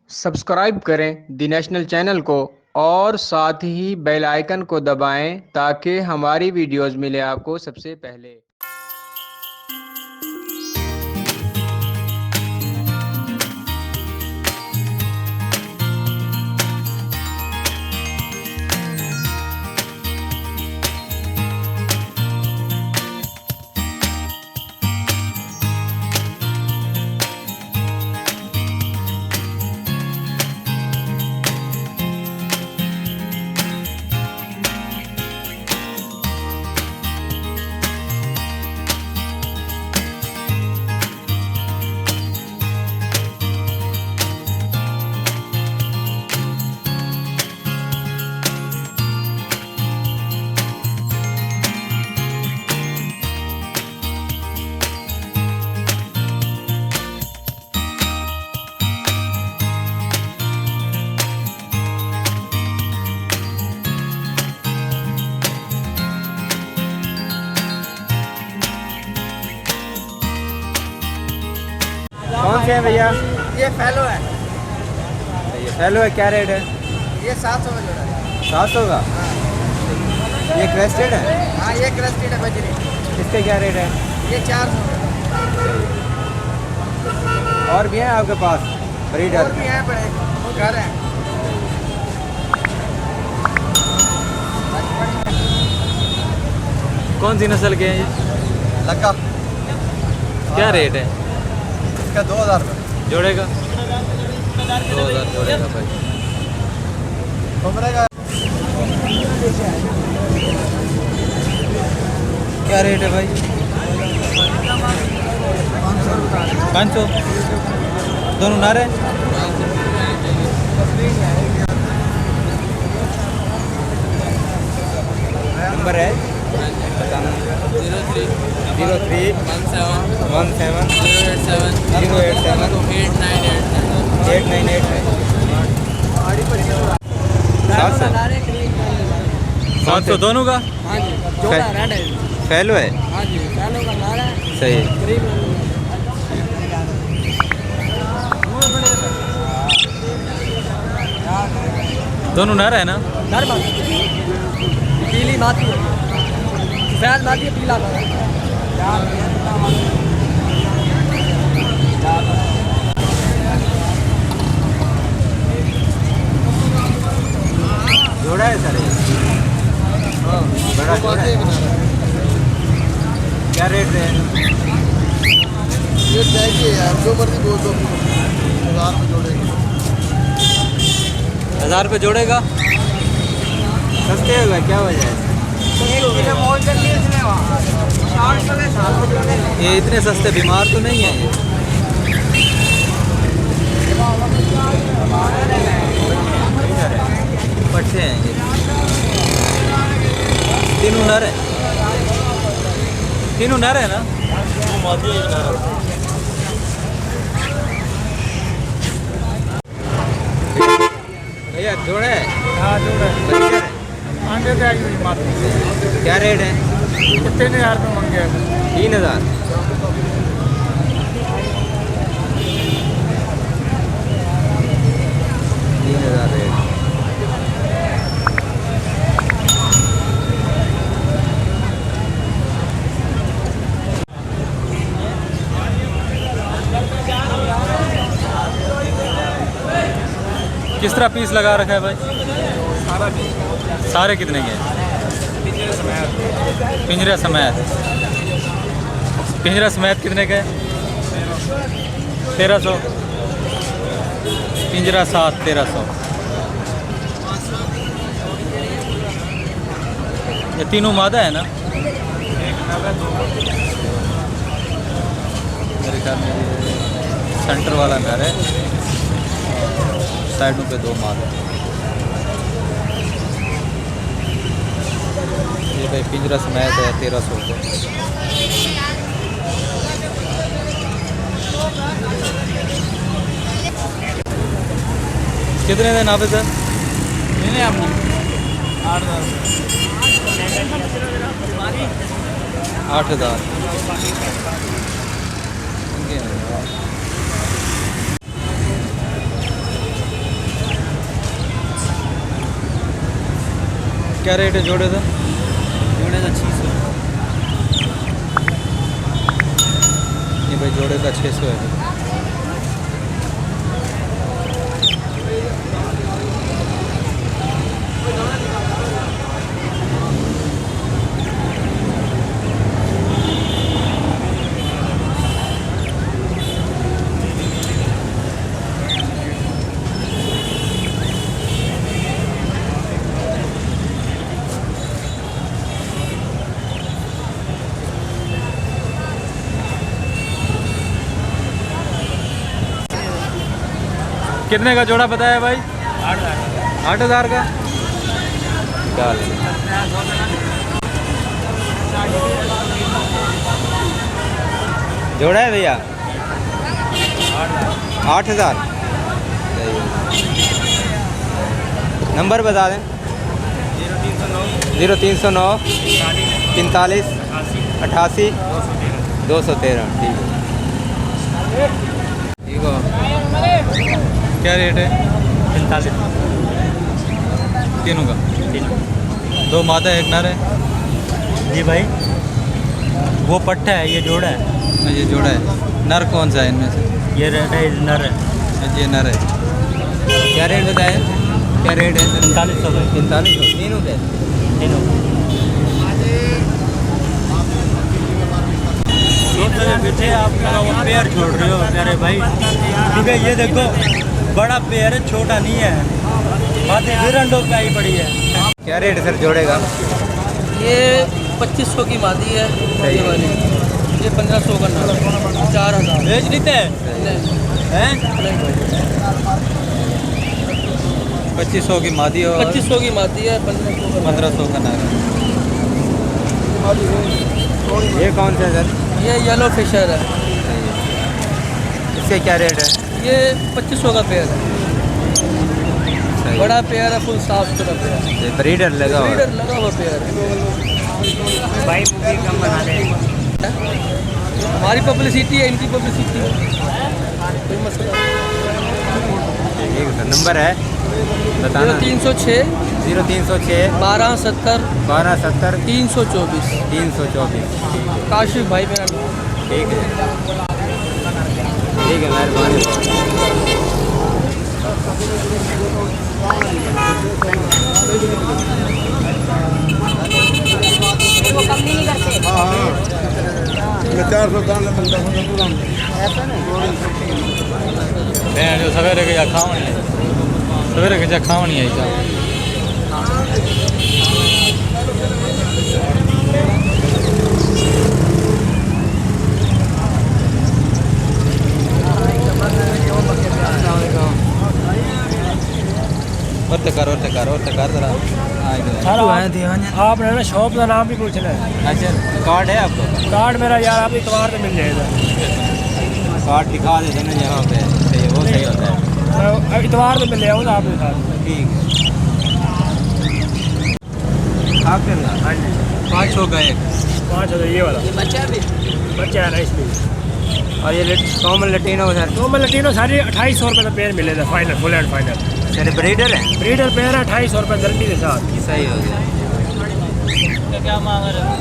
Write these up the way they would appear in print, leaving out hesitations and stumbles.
Subscribe करें दी national channel को और साथ ही बेल आइकन को दबाएं ताकि हमारी वीडियोस मिले आपको सबसे पहले। कौन से हैं भैया? ये फैलो है। ये फैलो है, क्या रेट है? ये 700 का जोड़ा है। 700 का। ये क्रेस्टेड है? हाँ ये क्रेस्टेड है बजरी। इसके क्या रेट है? ये 400 का। और भी हैं आपके पास ब्रीडर? और भी हैं बड़े, वो घर हैं। कौन सी नस्ल के हैं ये? लगा क्या रेट है इसका 2000 रुपये। जोड़े का? 2000 जोड़े का भाई। घूमने का क्या रेट है भाई? 500। दोनों नारे? नंबर है बताना। 03 17 087 898 है। 700 दोनों का? हाँ जी जोड़ा रेड है। फैलो है? हाँ जी फैलो का नारा है। सही है। करीब दोनों नारा है ना? नर माती पीली माती है। सफेद माती है, पीला माती है। जोड़ा है सर? बड़ा जोड़ा है। क्या रेट है? ये चाहिए यार, जो मर्जी बोल दो। 1000 में जोड़ेंगे। 1000 रुपये जोड़ेगा? सस्ते होगा, क्या वजह है? ये इतने सस्ते बीमार तो नहीं है ये? पट्टे हैं ये। तीनों नर है? तीनों नर है ना? भैया जोड़ा है? हाँ जोड़ा है। बच्चा है? आंडे से आई हुई माती। क्या रेट है? 3000 रुपये मंगे हैं। 3000। रेट। किस तरह पीस लगा रखा है भाई? सारे कितने के हैं? पिंजरा समेत। पिंजरा समेत कितने के? 1300। पिंजरा साथ 1300। ये तीनों मादा है ना? मेरे ख्याल में ये सेंटर वाला घर है, साइडों पे 2 मादा है। ये भाई पिंजरा समेत है 1300 रुपये। कितने दिन आप सर? मैंने आपने 8000 8000। क्या रेट है जोड़े का? जोड़े का 600। ये भाई जोड़े का 600 है। कितने का जोड़ा बताया भाई? 8,000 का। डाल जोड़ा है भैया 8,000। नंबर बता दें। 0309 45 88 213। ठीक है। क्या रेट है? 45। तीनों का? दो मादा एक नर है। जी भाई वो पट्टा है, ये जोड़ा है। ये जोड़ा है। नर कौन सा है इनमें से? ये रेट है, नर है। ये नर है। क्या रेट बताया? क्या रेट है? 4500 भाई। 4500 तीनों के? तीनों। पीछे आप वो पेड़ छोड़ रहे हो प्यारे भाई, ठीक है? ये देखो बड़ा पेड़ है, छोटा नहीं है। माथे फिर अंडों पे आई पड़ी है। क्या रेट है सर जोड़ेगा? ये 2500 की मादी है। सही है। वाली ये 1500 का नाम, 4000 बेच लेते हैं। 2500 की मादी और 2500 की मादी है, 1500 का नारा। ये कौन सा है सर? ये येलो फिशर है। इसके क्या रेट है? ये 2500 का पेयर है। बड़ा पेयर है, फुल साफ सुथरा पेयर। ये ब्रीडर लगा हुआ है। ब्रीडर लगा हुआ पेयर है भाई। मूवी कम बना दे। हमारी पब्लिसिटी है, इनकी पब्लिसिटी है, कोई मसला नहीं। ठीक है सर। नंबर है बताना। 0306 0306 1270 1270 324। 324। काशिफ भाई मेरा नाम। ठीक है। ठीक है, मेहरबानी। वो कम नहीं करते। हाँ 400 जो सवेरे के जा खावनी है, सवेरे के जा खावनी है क्या? और कर जरा। आपने ना शॉप का नाम भी पूछना है। अच्छा, कार्ड है आपको? कार्ड मेरा यार आप इतवार में मिल जाएगा। कार्ड दिखा देते ना यहाँ पे, सही है, वो सही होता है। मैं इतवार में मिल जाऊँगा आपके साथ। ठीक है। आप करना? हाँ जी। 5 होगा एक। 5 हो ये वाला। ये बच्चा भी बच्चा है ना इसलिए। और ये common Latino sir? Common Latino सारी 2800 रुपये का पेयर मिलेगा final, full and final. Sir breeder है? ब्रीडर पेयर है 2800 रुपये गारंटी के साथ। सही हो गया। क्या मांग रहे हो?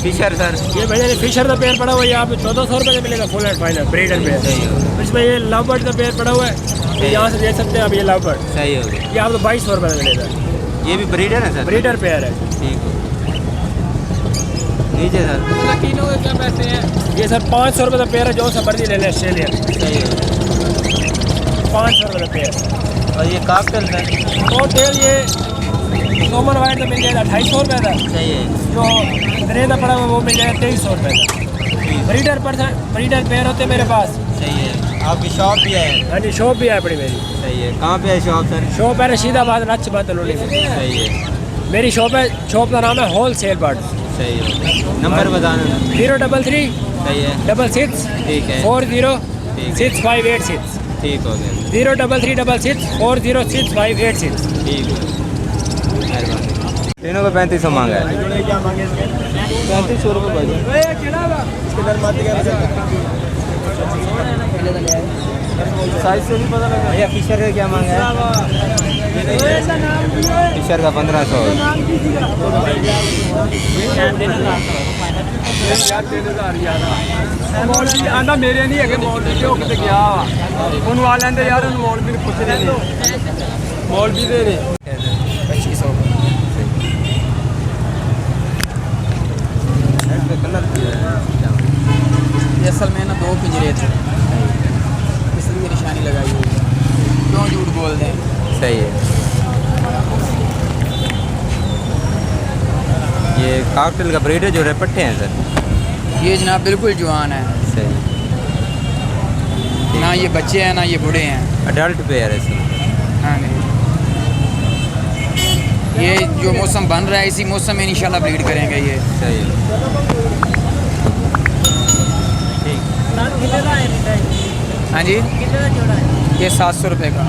Fisher sir? ये भैया ने फिशर का पेयर पड़ा हुआ है, यहाँ पे 1400 रुपये का मिलेगा full and final breeder pair. सही हो गया। इसमें ये लव बर्ड का पेयर पड़ा हुआ है, ये यहाँ से देख सकते हैं आप। ये लव बर्ड सही हो गया। ये आपको 2200 रुपये का मिलेगा। ये भी ब्रीडर है सर? ब्रीडर पेयर है। ठीक है। नीचे सर? तीनों के क्या पैसे हैं? ये सर 500 रुपये का पेयर है, जो सा मर्जी ले लें ऑस्ट्रेलियन। सही हो गया। 500 रुपये का पेयर। और ये काकटेल सर? टोटल ये कॉमन वाइट का मिल जाएगा 2800 रुपये का। सही है। जो ग्रे का पड़ा हुआ वो मिल जाएगा 2300 रुपये का। ब्रीडर ब्रीडर पेयर होते हैं मेरे पास। सही है। आपकी शॉप भी है? हाँ जी, शॉप भी है अपनी मेरी। सही है। कहाँ पे है शॉप सर? शॉप है रशीदाबाद नच्छबाद लोनी में। सही है। मेरी शॉप है, शॉप का नाम है होल सेल बर्ड। सही है। नंबर बताना। 033 सही है। 66 ठीक है। 40 ठीक है। 6586। ठीक हो गया। 033 66 40 6586। ठीक है, मेहरबानी। तीनों को 3500 मांगा है। 3500 रुपये भाई। इसके अंदर माती का साइज से नहीं पता लगा। भैया फिशर का क्या मांगा है? फिशर का 1500। मौलवी आंदा मेरे नहीं है मौलवी जो किते गया उन वाले ने यार उन मौलवी ने पूछ रहे मौलवी दे रहे 2500 ये असल में ना 2 पिंजरे थे इसलिए निशानी लगाई हुई है। क्यों झूठ बोल दें। सही है। ये कॉकटेल का ब्रीड है जो रेपट्टे हैं सर? ये जनाब बिल्कुल जवान है, सही। ना ये बच्चे हैं ना ये बूढ़े हैं। अडल्ट पेयर है इसमें। हाँ जी, ये जो मौसम बन रहा है इसी मौसम में इंशाल्लाह ब्रीड करेंगे ये। सही है। हाँ जी, ये 700 रुपये का।